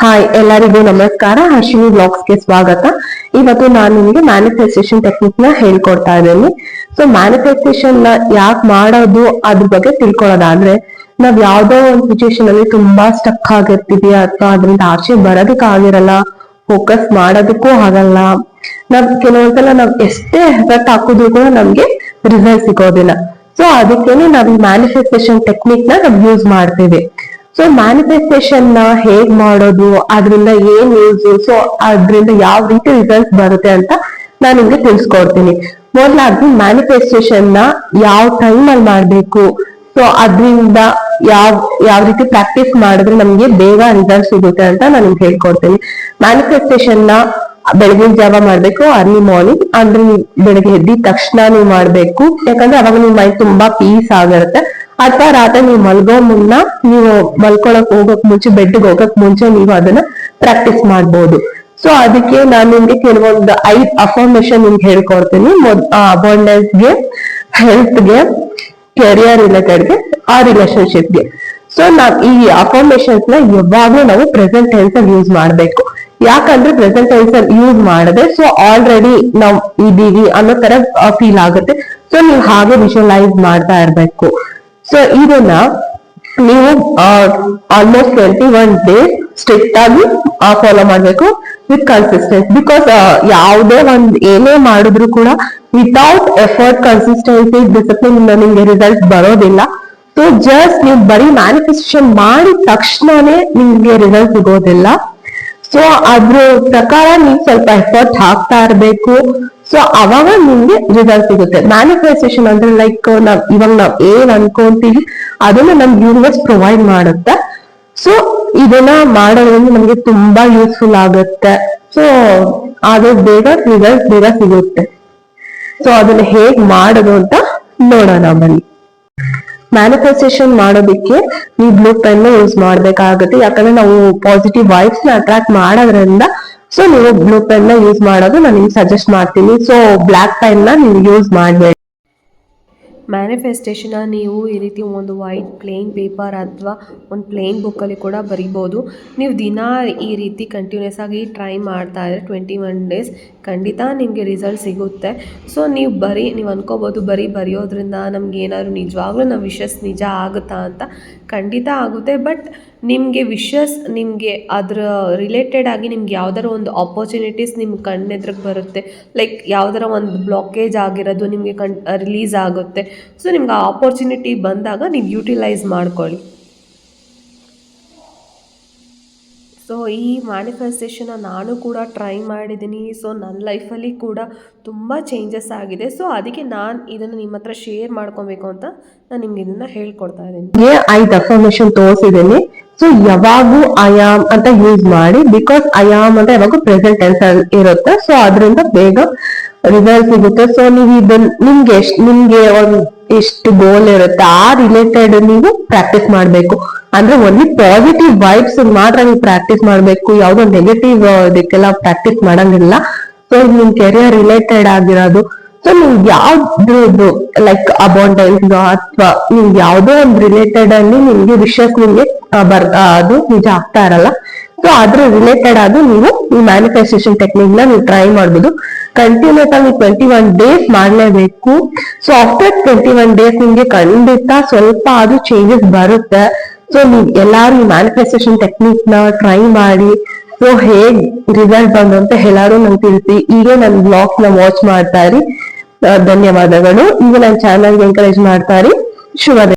Hi, ಎಲ್ಲರಿಗೂ ನಮಸ್ಕಾರ. ಹರ್ಷಿನಿ ಬ್ಲಾಗ್ಸ್ಗೆ ಸ್ವಾಗತ. ಇವತ್ತು ನಾನು ನಿಮಗೆ ಮ್ಯಾನಿಫೆಸ್ಟೇಷನ್ ಟೆಕ್ನಿಕ್ ನ ಹೇಳ್ಕೊಡ್ತಾ ಇದ್ದೀನಿ. ಸೊ ಮ್ಯಾನಿಫೆಸ್ಟೇಷನ್ ನ ಯಾಕೆ ಮಾಡೋದು ಅದ್ರ ಬಗ್ಗೆ ತಿಳ್ಕೊಳ್ಳೋದಾದ್ರೆ, ನಾವ್ ಯಾವ್ದೋ ಒಂದು ಸಿಚುಯೇಷನ್ ಅಲ್ಲಿ ತುಂಬಾ ಸ್ಟಕ್ ಆಗಿರ್ತೀವಿ ಅಥವಾ ಅದ್ರಿಂದ ಆಚೆ ಬರೋದಕ್ಕೆ ಆಗಿರಲ್ಲ, ಫೋಕಸ್ ಮಾಡೋದಕ್ಕೂ ಆಗಲ್ಲ. ನಾವ್ ಕೆಲವೊಂದ್ಸಲ ನಾವ್ ಎಷ್ಟೇ ಎಫರ್ಟ್ ಹಾಕಿದ್ರು ಕೂಡ ನಮ್ಗೆ ರಿಸಲ್ಟ್ ಸಿಗೋದಿಲ್ಲ. ಸೊ ಅದಕ್ಕೇನೆ ನಾವ್ ಈ ಮ್ಯಾನಿಫೆಸ್ಟೇಷನ್ ಟೆಕ್ನಿಕ್ ನ ನಾವ್ ಯೂಸ್ ಮಾಡ್ತೀವಿ. ಸೊ ಮ್ಯಾನಿಫೆಸ್ಟೇಷನ್ ನ ಹೇಗ್ ಮಾಡೋದು, ಅದ್ರಿಂದ ಏನ್ ಯೂಸ್, ಸೊ ಅದ್ರಿಂದ ಯಾವ ರೀತಿ ರಿಸಲ್ಟ್ ಬರುತ್ತೆ ಅಂತ ನಾನು ನಿಮ್ಗೆ ತಿಳಿಸ್ಕೊಡ್ತೀನಿ. ಮೊದಲಾಗಿ ಮ್ಯಾನಿಫೆಸ್ಟೇಷನ್ ನ ಯಾವ ಟೈಮ್ ಅಲ್ಲಿ ಮಾಡ್ಬೇಕು, ಸೊ ಅದ್ರಿಂದ ಯಾವ ರೀತಿ ಪ್ರಾಕ್ಟೀಸ್ ಮಾಡಿದ್ರೆ ನಮ್ಗೆ ಬೇಗ ರಿಸಲ್ಟ್ ಸಿಗುತ್ತೆ ಅಂತ ನಾನು ನಿಮ್ಗೆ ಹೇಳ್ಕೊಡ್ತೀನಿ. ಮ್ಯಾನಿಫೆಸ್ಟೇಷನ್ ನ ಬೆಳಗಿನ ಜಾವ ಮಾಡ್ಬೇಕು, ಅರ್ಲಿ ಮಾರ್ನಿಂಗ್. ಅಂದ್ರೆ ನೀವು ಬೆಳಗ್ಗೆ ಎದ್ದಿದ ತಕ್ಷಣ ನೀವು ಮಾಡ್ಬೇಕು, ಯಾಕಂದ್ರೆ ಅವಾಗ ನಿಮ್ ಮೈಂಡ್ ತುಂಬಾ ಪೀಸ್ ಆಗಿರುತ್ತೆ. ಅಥವಾ ರಾತ್ರಿ ನೀವು ಮಲ್ಗೋ ಮುನ್ನ, ನೀವು ಮಲ್ಕೊಳಕ್ ಹೋಗಕ್ ಮುಂಚೆ, ಬೆಡ್ಗೆ ಹೋಗಕ್ ಮುಂಚೆ ನೀವು ಅದನ್ನ ಪ್ರಾಕ್ಟೀಸ್ ಮಾಡ್ಬೋದು. ಸೊ ಅದಕ್ಕೆ ನಾನು ನಿಮ್ಗೆ ಕೆಲವೊಂದು 5 ಅಫರ್ಮೇಶನ್ ನಿಮ್ಗೆ ಹೇಳ್ಕೊಡ್ತೀನಿ. ಅಬಂಡೆನ್ಸ್ಗೆ, ಹೆಲ್ತ್ಗೆ, ಕೆರಿಯರ್ ರಿಲೇಟೆಡ್ಗೆ, ಆ ರಿಲೇಶನ್ಶಿಪ್ಗೆ. ಸೊ ನಾವ್ ಈ ಅಫರ್ಮೇಶನ್ಸ್ ನ ಯಾವಾಗ್ಲೂ ನಾವು ಪ್ರೆಸೆಂಟ್ ಟೆನ್ಸ್ ಅಲ್ಲಿ ಯೂಸ್ ಮಾಡ್ಬೇಕು. ಯಾಕಂದ್ರೆ ಪ್ರೆಸೆಂಟ್ ಟೆನ್ಸ್ ಅಲ್ಲಿ ಯೂಸ್ ಮಾಡಿದ್ರೆ ಸೊ ಆಲ್ರೆಡಿ ನಾವ್ ಇದೀವಿ ಅನ್ನೋ ತರ ಫೀಲ್ ಆಗುತ್ತೆ. ಸೊ ನೀವು ಹಾಗೆ ವಿಜುವಲೈಸ್ ಮಾಡ್ತಾ ಇರ್ಬೇಕು. ಸೊ ಇದನ್ನ ನೀವು ಆಲ್ಮೋಸ್ಟ್ 21 ಡೇಸ್ ಸ್ಟ್ರಿಕ್ಟ್ ಆಗಿ ಫಾಲೋ ಮಾಡ್ಬೇಕು ವಿತ್ ಕನ್ಸಿಸ್ಟೆನ್ಸ್. ಬಿಕಾಸ್ ಯಾವುದೇ ಒಂದ್ ಏನೇ ಮಾಡಿದ್ರು ಕೂಡ ವಿತೌಟ್ ಎಫರ್ಟ್, ಕನ್ಸಿಸ್ಟೆನ್ಸಿ, ಡಿಸಿಪ್ಲಿನ್ ನಿಮ್ಗೆ ರಿಸಲ್ಟ್ ಬರೋದಿಲ್ಲ. ಸೊ ಜಸ್ಟ್ ನೀವು ಬರೀ ಮ್ಯಾನಿಫೆಸ್ಟೇಷನ್ ಮಾಡಿದ ತಕ್ಷಣನೇ ನಿಮ್ಗೆ ರಿಸಲ್ಟ್ ಸಿಗೋದಿಲ್ಲ. ಸೊ ಅದ್ರ ಪ್ರಕಾರ ನೀವು ಸ್ವಲ್ಪ ಎಫರ್ಟ್ ಹಾಕ್ತಾ ಇರ್ಬೇಕು. ಸೊ ಅವಾಗ ನಿಮ್ಗೆ ರಿಸಲ್ಟ್ ಸಿಗುತ್ತೆ. ಮ್ಯಾನಿಫೆಸ್ಟೇಷನ್ ಅಂದ್ರೆ ಲೈಕ್ ಇವಾಗ ನಾವ್ ಏನ್ ಅನ್ಕೊಂತೀವಿ ಅದನ್ನ ನಮ್ ಯೂನಿವರ್ಸ್ ಪ್ರೊವೈಡ್ ಮಾಡುತ್ತೆ. ಸೊ ಇದನ್ನ ಮಾಡೋದ್ರಿಂದ ನಮ್ಗೆ ತುಂಬಾ ಯೂಸ್ಫುಲ್ ಆಗುತ್ತೆ. ಸೊ ಅದು ರಿಸಲ್ಟ್ ಬೇಗ ಸಿಗುತ್ತೆ. ಸೊ ಅದನ್ನ ಹೇಗ್ ಮಾಡೋದು ಅಂತ ನೋಡೋಣ ಬನ್ನಿ. ಮ್ಯಾನಿಫೆಸ್ಟೇಷನ್ ಮಾಡೋದಕ್ಕೆ ನೀವು ಬ್ಲೂ ಪೆನ್ ಯೂಸ್ ಮಾಡ್ಬೇಕಾಗುತ್ತೆ. ಯಾಕಂದ್ರೆ ನಾವು ಪಾಸಿಟಿವ್ ವೈಬ್ಸ್ ನ ಅಟ್ರಾಕ್ಟ್ ಮಾಡೋದ್ರಿಂದ ಸೊ ನೀವು ಬ್ಲೂ ಪೆನ್ ನ ಯೂಸ್ ಮಾಡೋದು ನಾನು ನಿಮ್ಗೆ ಸಜೆಸ್ಟ್ ಮಾಡ್ತೀನಿ. ಸೊ ಬ್ಲಾಕ್ ಪೆನ್ ನ ನೀವು ಯೂಸ್ ಮಾಡಬೇಡಿ. ಮ್ಯಾನಿಫೆಸ್ಟೇಷನ್ನ ನೀವು ಈ ರೀತಿ ಒಂದು ವೈಟ್ ಪ್ಲೇನ್ ಪೇಪರ್ ಅಥವಾ ಒಂದು ಪ್ಲೇನ್ ಬುಕ್ಕಲ್ಲಿ ಕೂಡ ಬರಿಬೋದು. ನೀವು ದಿನ ಈ ರೀತಿ ಕಂಟಿನ್ಯೂಸ್ ಆಗಿ ಟ್ರೈ ಮಾಡ್ತಾ ಇದ್ದರೆ 21 ಡೇಸ್ ಖಂಡಿತ ನಿಮಗೆ ರಿಸಲ್ಟ್ ಸಿಗುತ್ತೆ. ಸೊ ನೀವು ಅನ್ಕೋಬೋದು ಬರೆಯೋದ್ರಿಂದ ನಮ್ಗೆ ಏನಾದ್ರು ನಿಜವಾಗ್ಲೂ ನಮ್ಮ ವಿಶಸ್ ನಿಜ ಆಗುತ್ತಾ ಅಂತ. ಖಂಡಿತ ಆಗುತ್ತೆ. ಬಟ್ ನಿಮಗೆ ನಿಮಗೆ ಅದರ ರಿಲೇಟೆಡ್ ಆಗಿ ನಿಮ್ಗೆ ಯಾವ್ದಾರ ಒಂದು ಆಪರ್ಚುನಿಟೀಸ್ ನಿಮ್ಮ ಕಣ್ಣೆದ್ರಿಗೆ ಬರುತ್ತೆ. ಲೈಕ್ ಯಾವ್ದಾರ ಒಂದು ಬ್ಲಾಕೇಜ್ ಆಗಿರೋದು ನಿಮಗೆ ರಿಲೀಸ್ ಆಗುತ್ತೆ. ಸೊ ನಿಮ್ಗೆ ಆ ಆಪರ್ಚುನಿಟಿ ಬಂದಾಗ ನೀವು ಯೂಟಿಲೈಸ್ ಮಾಡ್ಕೊಳ್ಳಿ. ಸೊ ಈ ಮ್ಯಾನಿಫೆಸ್ಟೇಷನ್ನ ನಾನು ಕೂಡ ಟ್ರೈ ಮಾಡಿದ್ದೀನಿ. ಸೊ ನನ್ನ ಲೈಫಲ್ಲಿ ಕೂಡ ತುಂಬ ಚೇಂಜಸ್ ಆಗಿದೆ. ಸೊ ಅದಕ್ಕೆ ನಾನು ಇದನ್ನು ನಿಮ್ಮ ಹತ್ರ ಶೇರ್ ಮಾಡ್ಕೊಬೇಕು ಅಂತ ನಾನು ನಿಮ್ಗೆ ಇದನ್ನ ಹೇಳ್ಕೊಡ್ತಾ ಇದ್ದೀನಿ. 5 ಅಫರ್ಮೇಶನ್ ತೋರಿಸಿದ್ದೀನಿ. ಸೊ ಯಾವಾಗೂ ಐಆಮ್ ಅಂತ ಯೂಸ್ ಮಾಡಿ. ಬಿಕಾಸ್ ಐಆಮ್ ಅಂತ ಯಾವಾಗೂ ಪ್ರೆಸೆಂಟ್ ಟೆನ್ಸ್ ಇರುತ್ತೆ. ಸೊ ಅದರಿಂದ ಬೇಗ ರಿಸಲ್ಟ್ ಸಿಗುತ್ತೆ. ಸೊ ನೀವು ನಿಮ್ಗೆ ಒಂದು ಎಷ್ಟು ಗೋಲ್ ಇರುತ್ತೆ ಆ ರಿಲೇಟೆಡ್ ನೀವು ಪ್ರಾಕ್ಟೀಸ್ ಮಾಡ್ಬೇಕು. ಅಂದ್ರೆ ಓನ್ಲಿ ಪಾಸಿಟಿವ್ ವೈಬ್ಸ್ ಮಾತ್ರ ನೀವು ಪ್ರಾಕ್ಟೀಸ್ ಮಾಡ್ಬೇಕು. ಯಾವ್ದೋ ನೆಗೆಟಿವ್ ಇದಕ್ಕೆಲ್ಲ ಪ್ರಾಕ್ಟೀಸ್ ಮಾಡಂಗಿಲ್ಲ. ಸೊ ನಿಮ್ ಕೆರಿಯರ್ ರಿಲೇಟೆಡ್ ಆಗಿರೋದು. ಸೊ ನೀವು ಯಾವ್ದು ಲೈಕ್ ಅಬೌಂಡೆನ್ಸ್ ಅಥವಾ ನೀವು ಯಾವ್ದೋ ಒಂದು ರಿಲೇಟೆಡ್ ಅಲ್ಲಿ ನಿಮ್ಗೆ ವಿಷಸ್ ನಿಮ್ಗೆ ಅದು ನಿಜ ಆಗ್ತಾ ಇರಲ್ಲ. ಸೊ ಅದ್ರ ರಿಲೇಟೆಡ್ ಆಗಿ ನೀವು ಈ ಮ್ಯಾನಿಫೆಸ್ಟೇಷನ್ ಟೆಕ್ನಿಕ್ ನ ನೀವು ಟ್ರೈ ಮಾಡ್ಬೋದು. ಕಂಟಿನ್ಯೂಸ್ ಆಗಿ 21 ಡೇಸ್ ಮಾಡ್ಲೇಬೇಕು. ಸೊ ಆಫ್ಟರ್ 21 ಡೇಸ್ ನಿಮ್ಗೆ ಖಂಡಿತ ಸ್ವಲ್ಪ ಅದು ಚೇಂಜಸ್ ಬರುತ್ತೆ. ಸೊ ನೀವು ಎಲ್ಲಾರು ಈ ಮ್ಯಾನಿಫೆಸ್ಟೇಷನ್ ಟೆಕ್ನಿಕ್ ನ ಟ್ರೈ ಮಾಡಿ. ಸೊ ಹೇಗ್ ರಿಸಲ್ಟ್ ಬಂದು ಅಂತ ಎಲ್ಲಾರು ನಂಗೆ ತಿಳಿಸಿ. ಈಗ ನನ್ನ ಬ್ಲಾಗ್ಸ್ ನ ವಾಚ್ ಮಾಡ್ತಾ ಇರಿ. ಧನ್ಯವಾದಗಳು. ಈಗ ನನ್ನ ಚಾನಲ್ಗೆ ಎಂಕರೇಜ್ ಮಾಡ್ತಾ ಇರಿ. ಶುಭ ದಿನ.